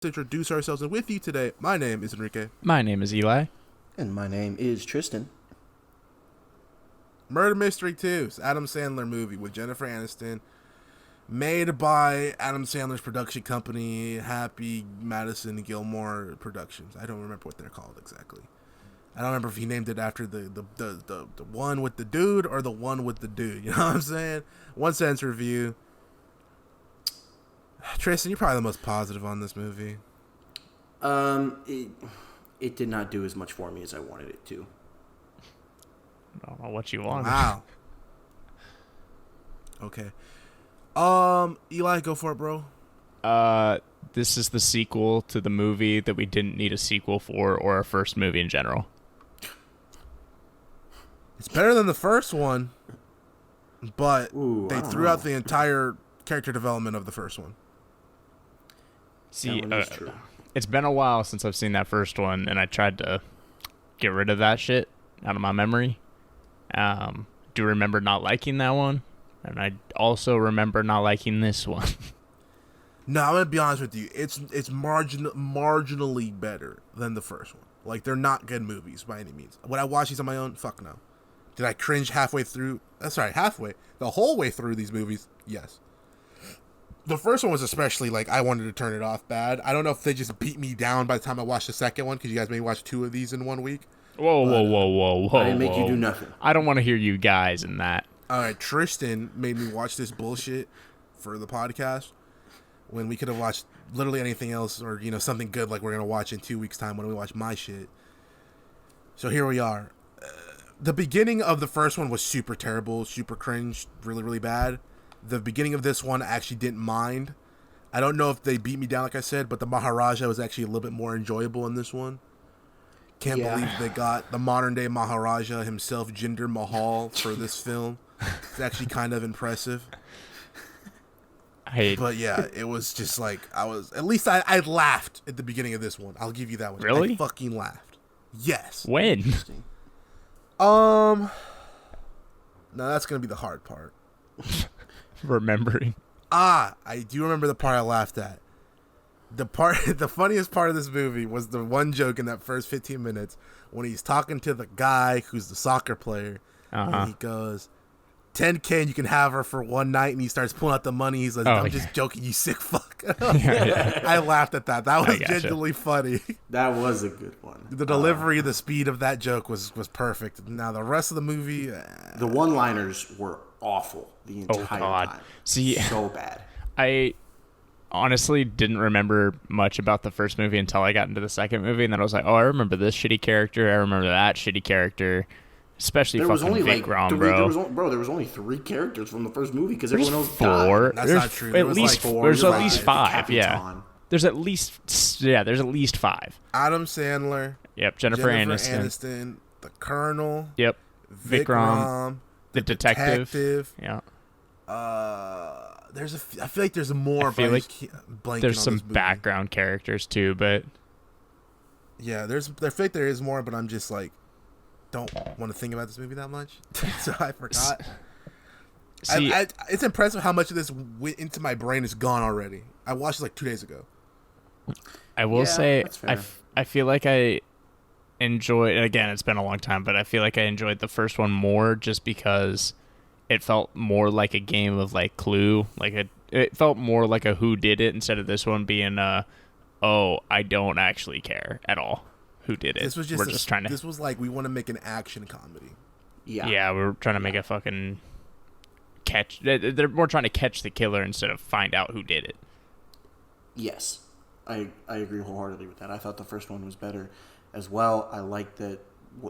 introduce ourselves. And with you today, my name is Enrique. My name is Eli. And my name is Tristan. Murder Mystery 2, it's Adam Sandler movie with Jennifer Aniston, made by Adam Sandler's production company, Happy Madison Gilmore Productions. I don't remember what they're called exactly. I don't remember if he named it after the one with the dude or the one with the dude. You know what I'm saying? One sentence review. Tristan, you're probably the most positive on this movie. It did not do as much for me as I wanted it to. I don't know what you want. Wow. Okay. Eli, go for it, bro. This is the sequel to the movie that we didn't need a sequel for, or our first movie in general. It's better than the first one, but they threw out know. the entire character development of the first one. See, That one is true. it's been a while since I've seen that first one, and I tried to get rid of that shit out of my memory. Do remember not liking that one, and I also remember not liking this one. No, I'm gonna be honest with you. It's marginally better than the first one. Like, they're not good movies by any means. Would I watch these on my own? Fuck no. Did I cringe halfway through? Halfway. The whole way through these movies, yes. The first one was especially, like, I wanted to turn it off bad. I don't know if they just beat me down by the time I watched the second one, because you guys made me watch 2 of these in 1 week. Whoa. I didn't make you do nothing. I don't want to hear you guys in that. All right, Tristan made me watch this bullshit for the podcast when we could have watched literally anything else, or, you know, something good like we're going to watch in 2 weeks' time when we watch my shit. So here we are. The beginning of the first one was super terrible, super cringe, really, really bad. The beginning of this one I actually didn't mind. I don't know if they beat me down, like I said, but the Maharaja was actually a little bit more enjoyable in this one. Can't believe they got the modern-day Maharaja himself, Jinder Mahal, for this film. It's actually kind of impressive. But yeah, it was just like, at least I laughed at the beginning of this one. I'll give you that one. Really? I fucking laughed. Yes. When? No, that's going to be the hard part. Remembering. I do remember the part I laughed at. The funniest part of this movie was the one joke in that first 15 minutes when he's talking to the guy who's the soccer player. And he goes, 10K and you can have her for one night, and he starts pulling out the money. He's like, I'm just joking, you sick fuck. I laughed at that. That was genuinely funny. That was a good one. The delivery, the speed of that joke was perfect. Now the rest of the movie, the one-liners were awful the entire time. See, so bad. I honestly didn't remember much about the first movie until I got into the second movie, and then I was like, oh, I remember this shitty character. I remember that shitty character. Especially fucking Vikram, bro. There was only 3 characters from the first movie because everyone else 4. died. That's not true. At least like 4. There's at Right. least 5. Yeah. There's at least 5. Adam Sandler. Yep. Jennifer Aniston. The Colonel. Yep. Vikram. The detective. Yeah. I feel like there's more. I feel like there's on some this movie. background characters too, but yeah, I feel like there is more, but I'm just like, don't want to think about this movie that much, so I forgot. See, it's impressive how much of this went into my brain is gone already. I watched it like 2 days ago. I will say I feel like I enjoyed, and again, it's been a long time, but I feel like I enjoyed the first one more just because it felt more like a game of like Clue. Like it felt more like a who did it instead of this one being oh, I don't actually care at all who did it. This was this was like, we want to make an action comedy. Yeah, we're trying to make a fucking catch. They're more trying to catch the killer instead of find out who did it. Yes, I agree wholeheartedly with that. I thought the first one was better as well. I liked that,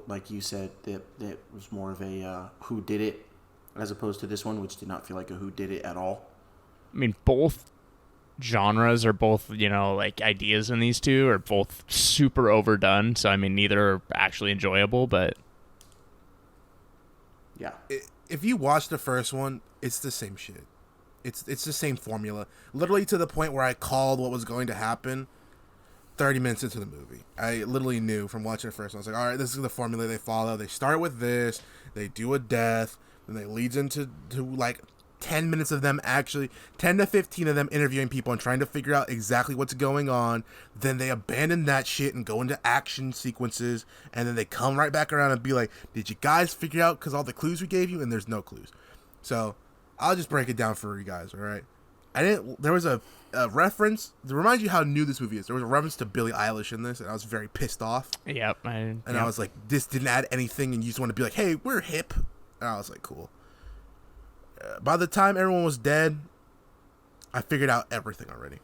like you said, that was more of a who did it as opposed to this one, which did not feel like a who did it at all. I mean, both genres are both, like ideas in these two are both super overdone. So, I mean, neither are actually enjoyable, but yeah. If you watch the first one, it's the same shit. It's the same formula. Literally to the point where I called what was going to happen 30 minutes into the movie. I literally knew from watching the first one. I was like, all right, this is the formula they follow. They start with this, they do a death, then they leads into like 10 minutes of them 10 to 15 of them interviewing people and trying to figure out exactly what's going on. Then they abandon that shit and go into action sequences. And then they come right back around and be like, did you guys figure out because all the clues we gave you? And there's no clues. So I'll just break it down for you guys, all right? There was a reference to remind you how new this movie is. There was a reference to Billie Eilish in this, and I was very pissed off. Yep. I was like, this didn't add anything, and you just want to be like, hey, we're hip. And I was like, cool. By the time everyone was dead, I figured out everything already.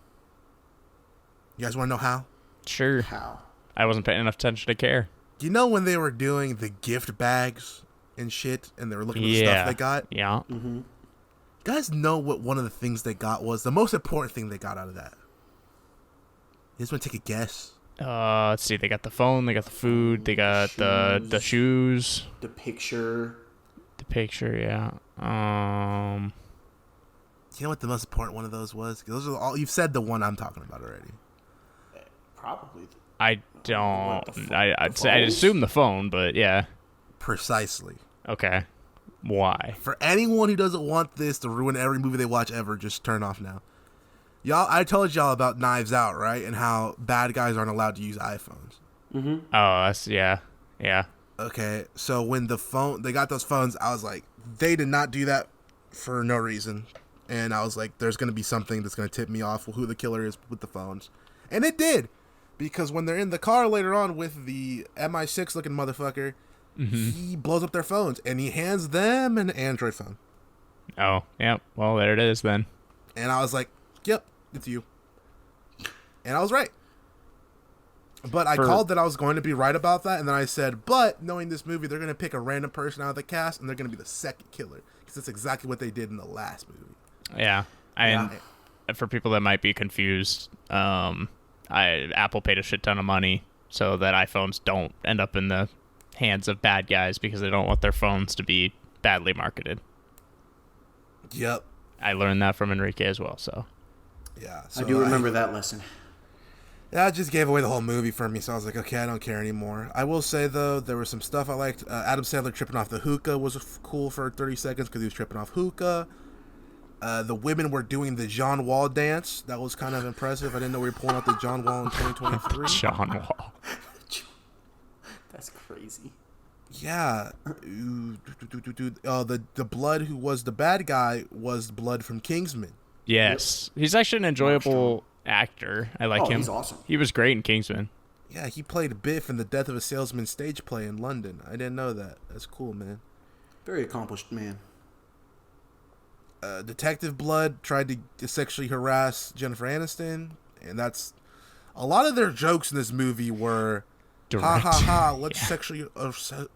You guys want to know how? Sure. How? I wasn't paying enough attention to care. You know when they were doing the gift bags and shit, and they were looking at the stuff they got? Yeah. Mm-hmm. You guys know what one of the things they got was? The most important thing they got out of that. You guys want to take a guess? Let's see. They got the phone. They got the food. They got the shoes. The picture. The picture, yeah. You know what the most important one of those was? Those are all you've said. The one I'm talking about already. Probably. I don't. I'd I'd assume the phone, but yeah. Precisely. Okay. Why? For anyone who doesn't want this to ruin every movie they watch ever, just turn off now. Y'all, I told y'all about Knives Out, right? And how bad guys aren't allowed to use iPhones. Mm-hmm. Oh, that's yeah. Okay, so when they got those phones, I was like, they did not do that for no reason. And I was like, there's going to be something that's going to tip me off who the killer is with the phones. And it did. Because when they're in the car later on with the MI6 looking motherfucker, he blows up their phones and he hands them an Android phone. Oh, yeah. Well, there it is then. And I was like, yep, it's you. And I was right. But I called that I was going to be right about that, and then I said, but knowing this movie, they're going to pick a random person out of the cast, and they're going to be the second killer. Because that's exactly what they did in the last movie. Yeah. For people that might be confused, Apple paid a shit ton of money so that iPhones don't end up in the hands of bad guys because they don't want their phones to be badly marketed. Yep. I learned that from Enrique as well, so. Yeah. So I do remember that lesson. That just gave away the whole movie for me, so I was like, okay, I don't care anymore. I will say, though, there was some stuff I liked. Adam Sandler tripping off the hookah was cool for 30 seconds because he was tripping off hookah. The women were doing the John Wall dance. That was kind of impressive. I didn't know we were pulling out the John Wall in 2023. John Wall. That's crazy. Yeah. The blood who was the bad guy was blood from Kingsman. Yes. Yep. He's actually an enjoyable actor. I like him. He's awesome. He was great in Kingsman. Yeah, he played Biff in the Death of a Salesman stage play in London. I didn't know that. That's cool, man. Very accomplished man. Detective Blood tried to sexually harass Jennifer Aniston, and that's a lot of their jokes in this movie were direct. Ha ha ha, let's sexually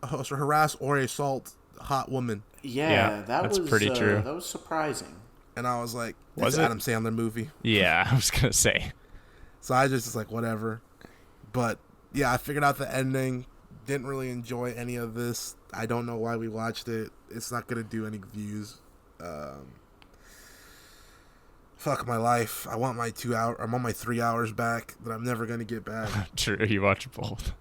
harass or assault hot woman. Yeah, that's pretty true. That was surprising. And I was like, this was is it? Adam Sandler movie. Yeah, I was gonna say. So I just was like, whatever. But yeah, I figured out the ending. Didn't really enjoy any of this. I don't know why we watched it. It's not gonna do any views. Fuck my life. I want my 2 hour. I'm on my 3 hours back that I'm never gonna get back. True, you watch both.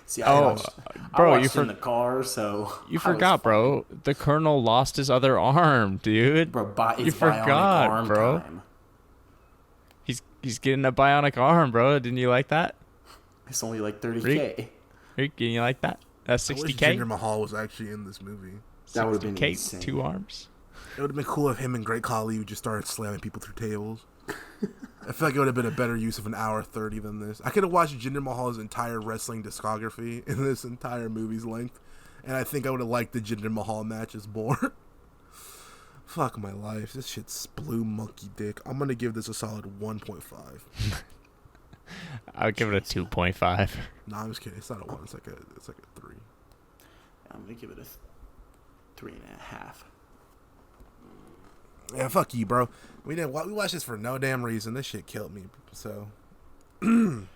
See, I watched in the car, so you forgot, bro. The Colonel lost his other arm, dude. Bro, you forgot, arm bro. Time. He's getting a bionic arm, bro. Didn't you like that? It's only like $30K. Didn't you like that? That's $60K. I wish Jinder Mahal was actually in this movie. That would have been insane. 2 arms. It would have been cool if him and Great Khali just started slamming people through tables. I feel like it would have been a better use of an hour 30 than this. I could have watched Jinder Mahal's entire wrestling discography in this entire movie's length, and I think I would have liked the Jinder Mahal matches more. Fuck my life. This shit's blue monkey dick. I'm going to give this a solid 1.5. I'll give it a 2.5. Nah, I'm just kidding. It's not a 1. It's like a 3. I'm going to give it a 3.5. Yeah, fuck you, bro. We watched this for no damn reason. This shit killed me. So, I'm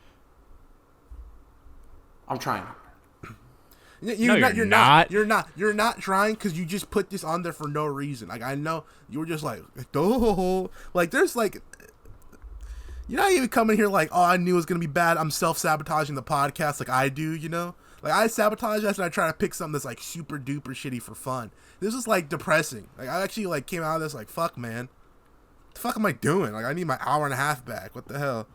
trying. You're not trying because you just put this on there for no reason. Like, I know you were just like, oh, like there's like, you're not even coming here like, oh, I knew it was gonna be bad. I'm self-sabotaging the podcast like I do, you know. Like, I sabotage us and I try to pick something that's like super duper shitty for fun. This is like depressing. Like, I actually like came out of this like, fuck, man. What the fuck am I doing? Like, I need my hour and a half back. What the hell?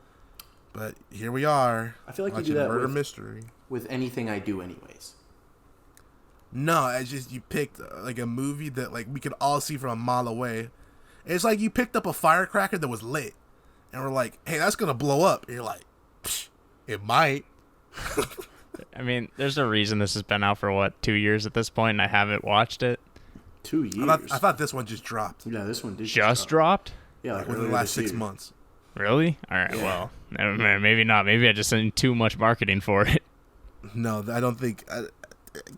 But here we are. I feel like you do that murder mystery with anything I do, anyways. No, it's just you picked like a movie that like we could all see from a mile away. It's like you picked up a firecracker that was lit, and we're like, "Hey, that's gonna blow up." And you're like, "It might." I mean, there's a reason this has been out for what 2 years at this point, and I haven't watched it. 2 years. I thought this one just dropped. Yeah, this one did just dropped. Yeah, like within the last 6 months. Really? All right. Yeah. Well, maybe not. Maybe I just did too much marketing for it. No, I don't think.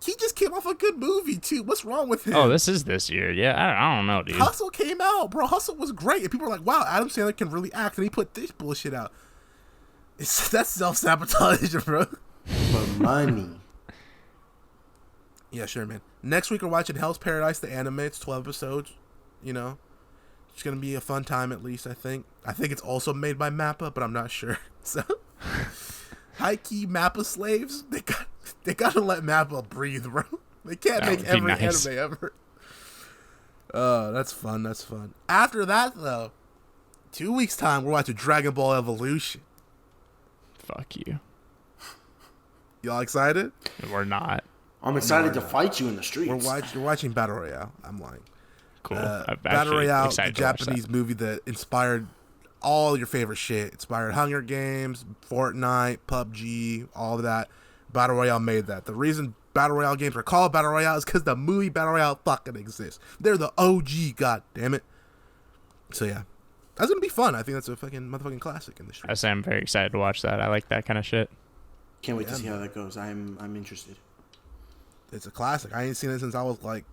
He just came off a good movie too. What's wrong with him? Oh, this is this year. Yeah, I don't know, dude. Hustle came out, bro. Hustle was great, and people were like, "Wow, Adam Sandler can really act," and he put this bullshit out. That's self-sabotage, bro. For money. Yeah, sure, man. Next week we're watching Hell's Paradise, the anime. It's 12 episodes. You know, it's gonna be a fun time at least. I think it's also made by Mappa, but I'm not sure. So, high key Mappa slaves. They gotta let Mappa breathe, bro. They can't make every anime ever. Oh, that's fun. That's fun. After that, though, 2 weeks time, we're watching Dragon Ball Evolution. Fuck you. Y'all excited? We're not. I'm excited to fight you in the streets. We're watching Battle Royale. I'm lying. Cool. Battle Royale, the Japanese movie that inspired all your favorite shit. Inspired Hunger Games, Fortnite, PUBG, all of that. Battle Royale made that. The reason Battle Royale games are called Battle Royale is because the movie Battle Royale fucking exists. They're the OG, god damn it. So yeah. That's gonna be fun. I think that's a fucking motherfucking classic in the street. I say I'm very excited to watch that. I like that kind of shit. Can't wait to see how that goes. I'm interested. It's a classic. I ain't seen it since I was like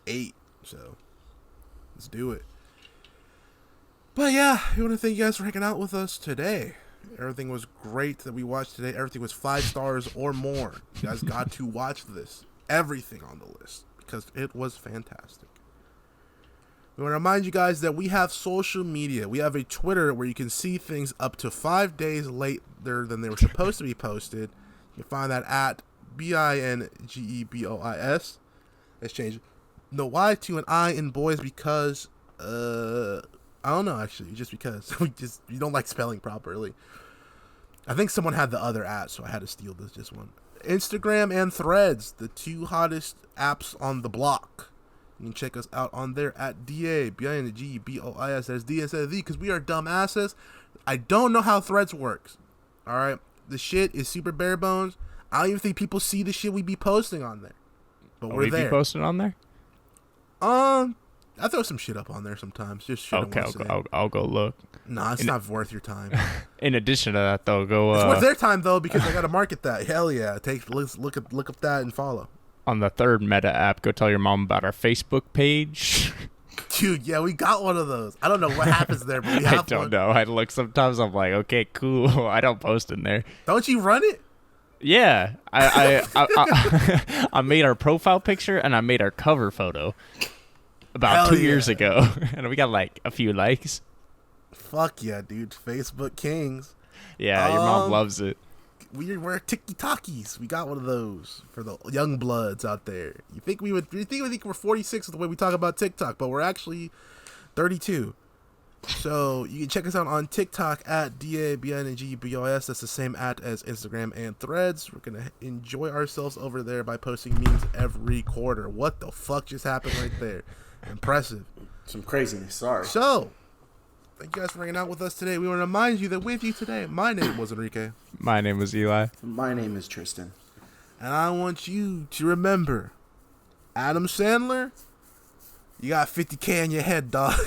8, so let's do it. But yeah, we want to thank you guys for hanging out with us today. Everything was great that we watched today. Everything was 5 stars or more. You guys got to watch this. Everything on the list because it was fantastic. We want to remind you guys that we have social media. We have a Twitter where you can see things up to 5 days later than they were supposed to be posted. You can find that at BINGEBOIS. Let's change the Y to an I in boys because I don't know, actually, just because we don't like spelling properly. I think someone had the other at, so I had to steal this one. Instagram and Threads, the 2 hottest apps on the block. You can check us out on there at DABINGBOIS. That's D instead of the, because we are dumbasses. I don't know how Threads works. All right, the shit is super bare bones. I don't even think people see the shit we be posting on there. But we're there. We be posting on there? I throw some shit up on there sometimes. Just shit. Okay, I'll go look. Nah, it's not worth your time. In addition to that, though, go. It's worth their time though because I gotta market that. Hell yeah, look up that and follow. On the third Meta app, go tell your mom about our Facebook page. Dude, yeah, we got one of those. I don't know what happens there, but we have I don't know. I look sometimes. I'm like, okay, cool. I don't post in there. Don't you run it? Yeah, I made our profile picture and I made our cover photo about 2 years ago, and we got like a few likes. Fuck yeah, dude! Facebook kings. Yeah, your mom loves it. We're TikTokies. We got one of those for the young bloods out there. You think we think we're 46 with the way we talk about TikTok, but we're actually 32. So you can check us out on TikTok at DABINGBOS. That's the same at as Instagram and Threads. We're gonna enjoy ourselves over there by posting memes every quarter. What the fuck just happened right there? Impressive. Some craziness. Sorry. So, thank you guys for hanging out with us today. We want to remind you that with you today, my name was Enrique. My name was Eli. My name is Tristan. And I want you to remember, Adam Sandler, you got 50K in your head, dog.